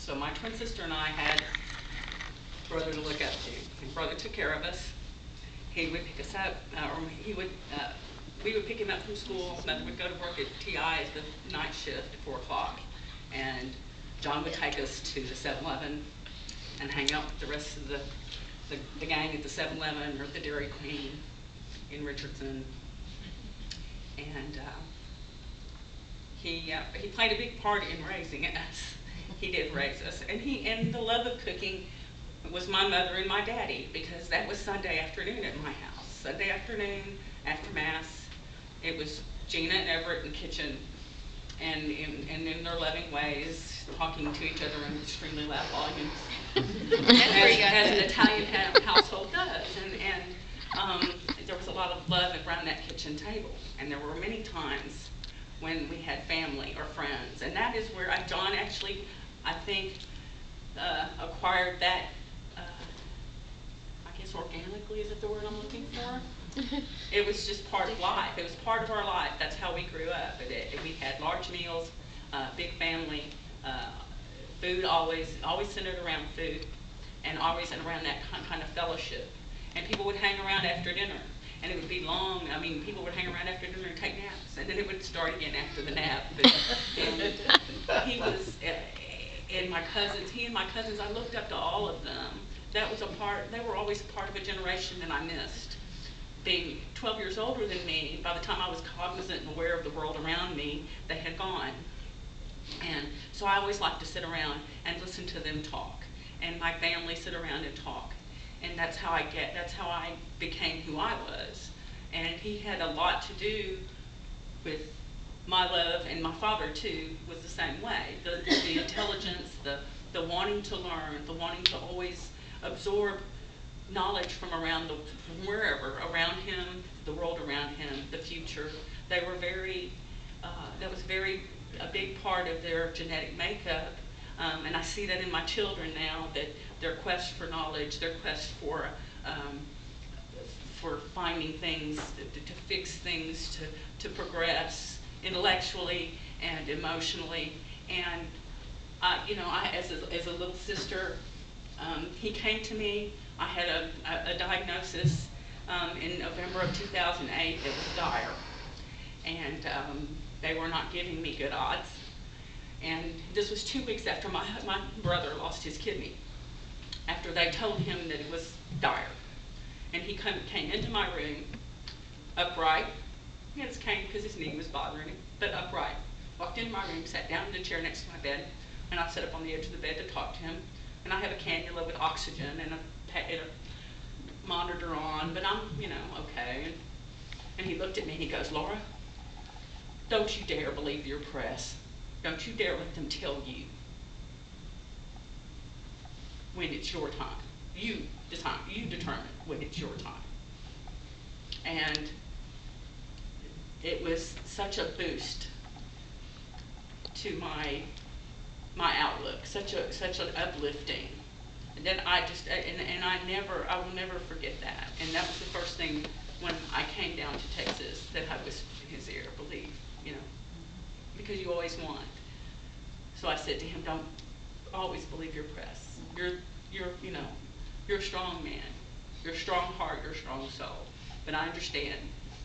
So my twin sister and I had a brother to look up to. And brother took care of us. He would pick us up, we would pick him up from school. Mother would go to work at TI as the night shift at 4 o'clock. And John would take us to the 7-Eleven and hang out with the rest of the gang at the 7-Eleven or the Dairy Queen in Richardson. And he played a big part in raising us. He did raise us. And the love of cooking was my mother and my daddy, because that was Sunday afternoon at my house. Sunday afternoon, after Mass, it was Gina and Everett in the kitchen, and in their loving ways, talking to each other in extremely loud volumes, as an Italian household does. And there was a lot of love around that kitchen table, and there were many times when we had family or friends, and that is where John actually, I think, acquired that. I guess organically, is it the word I'm looking for? It was just part of life. It was part of our life. That's how we grew up. We had large meals, big family, food always centered around food, and always around that kind of fellowship. And people would hang around after dinner, and it would be long. I mean, people would hang around after dinner and take naps, and then it would start again after the nap. And he was, and my cousins, he and my cousins, I looked up to all of them. That was they were always a part of a generation that I missed. Being 12 years older than me, by the time I was cognizant and aware of the world around me, they had gone. And so I always liked to sit around and listen to them talk, and my family sit around and talk. And that's how I became who I was. And he had a lot to do with my love, and my father too was the same way. The intelligence, the wanting to learn, the wanting to always absorb knowledge from wherever around him, the world around him, the future. They were that was a big part of their genetic makeup. And I see that in my children now, that their quest for knowledge, their quest for finding things, to fix things, to progress intellectually and emotionally. And as a little sister, he came to me. I had a diagnosis in November of 2008 that was dire, and they were not giving me good odds. And this was 2 weeks after my brother lost his kidney, after they told him that it was dire. And he came into my room, upright. He had his cane because his knee was bothering him, but upright. Walked into my room, sat down in the chair next to my bed, and I sat up on the edge of the bed to talk to him. And I have a cannula with oxygen and a monitor on, but I'm, okay. And he looked at me and he goes, "Laura, don't you dare believe your press. Don't you dare let them tell you when it's your time. You determine when it's your time." And it was such a boost to my outlook, such an uplifting. And then I will never forget that. And that was the first thing when I came down to Texas that I whispered in his ear, "Believe, because you always want." So I said to him, "Don't always believe your press. You're a strong man. You're a strong heart, you're a strong soul. But I understand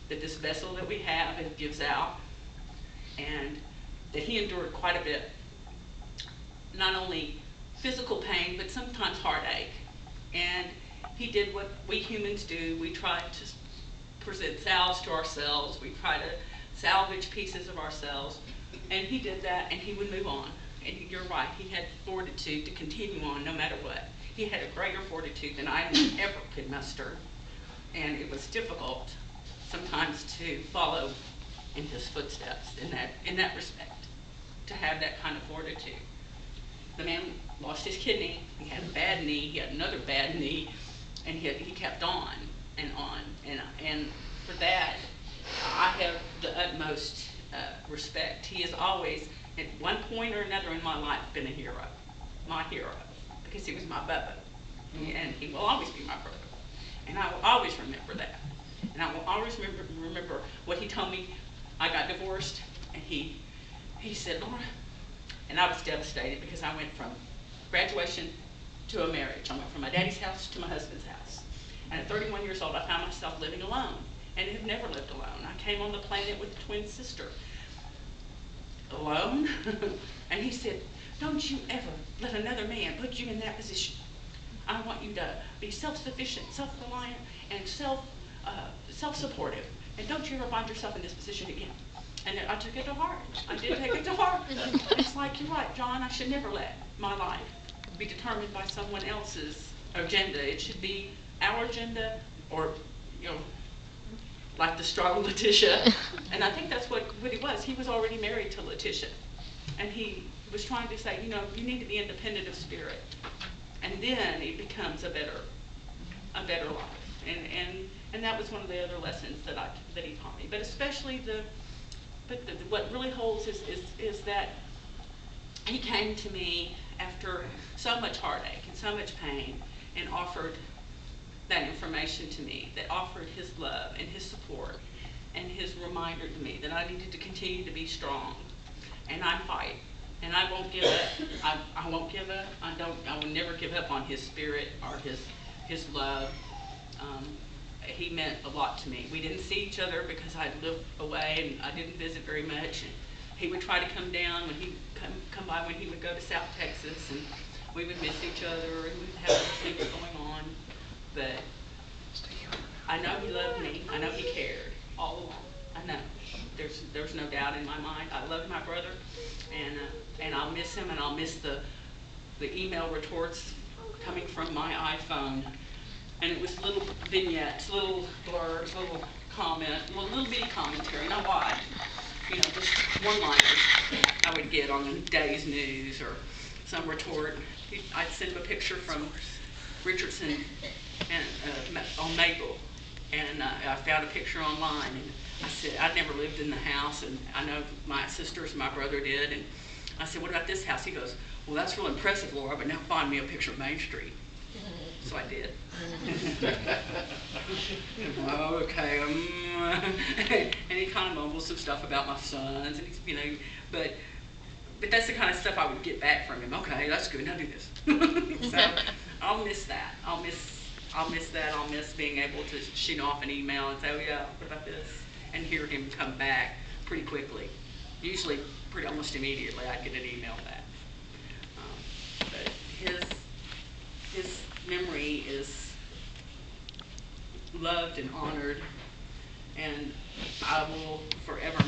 that this vessel that we have, it gives out." And that he endured quite a bit. Not only physical pain, but sometimes heartache. And he did what we humans do. We try to present salves to ourselves. We try to salvage pieces of ourselves. And he did that, and he would move on. And you're right, he had fortitude to continue on no matter what. He had a greater fortitude than I ever could muster. And it was difficult sometimes to follow in his footsteps in that respect, to have that kind of fortitude. The man lost his kidney, he had a bad knee, he had another bad knee, and he kept on and on. And for that, I have the utmost respect. He has always, at one point or another in my life, been a hero, my hero, because he was my Bubba, and he will always be my brother. And I will always remember that. And I will always remember what he told me. I got divorced, and he said, "Laura," and I was devastated because I went from graduation to a marriage. I went from my daddy's house to my husband's house. And at 31 years old, I found myself living alone, and have never lived alone. I came on the planet with a twin sister. Alone? And he said, don't you ever let another man put you in that position. I want you to be self-sufficient, self-reliant, and self-supportive. And don't you ever find yourself in this position again. And I took it to heart. I did take it to heart. It's like, you're right, John, I should never let my life be determined by someone else's agenda. It should be our agenda, or, you know, like the strong Letitia. And I think that's what he was. He was already married to Letitia. And he was trying to say, you know, you need to be independent of spirit. And then it becomes a better life. And that was one of the other lessons that he taught me. But especially what really holds is that he came to me after so much heartache and so much pain and offered that information to me, that offered his love and his support and his reminder to me that I needed to continue to be strong. And I fight, and I won't give up. I won't give up. I will never give up on his spirit or his love. He meant a lot to me. We didn't see each other because I lived away and I didn't visit very much. And he would try to come down when he come by when he would go to South Texas, and we would miss each other and we'd have other things going on. But I know he loved me. I know he cared all along. I know. There's no doubt in my mind. I love my brother, and I'll miss him, and I'll miss the email retorts coming from my iPhone. And it was little vignettes, little blurbs, little comment, little bitty commentary. Now why? You know, just one-liners I would get on the day's news or some retort. I'd send him a picture from Richardson and on Maple, and I found a picture online, and I said, I'd never lived in the house, and I know my sisters and my brother did, and I said, what about this house? He goes, well, that's real impressive, Laura, but now find me a picture of Main Street. So I did. Okay, and he kind of mumbles some stuff about my sons, and he's, you know, but that's the kind of stuff I would get back from him. Okay, that's good. Now do this. So I'll miss that. I'll miss that. I'll miss being able to shoot off an email and say, oh yeah, what about this? And hear him come back pretty quickly. Usually, almost immediately, I'd get an email back. But his memory is loved and honored, and I will forever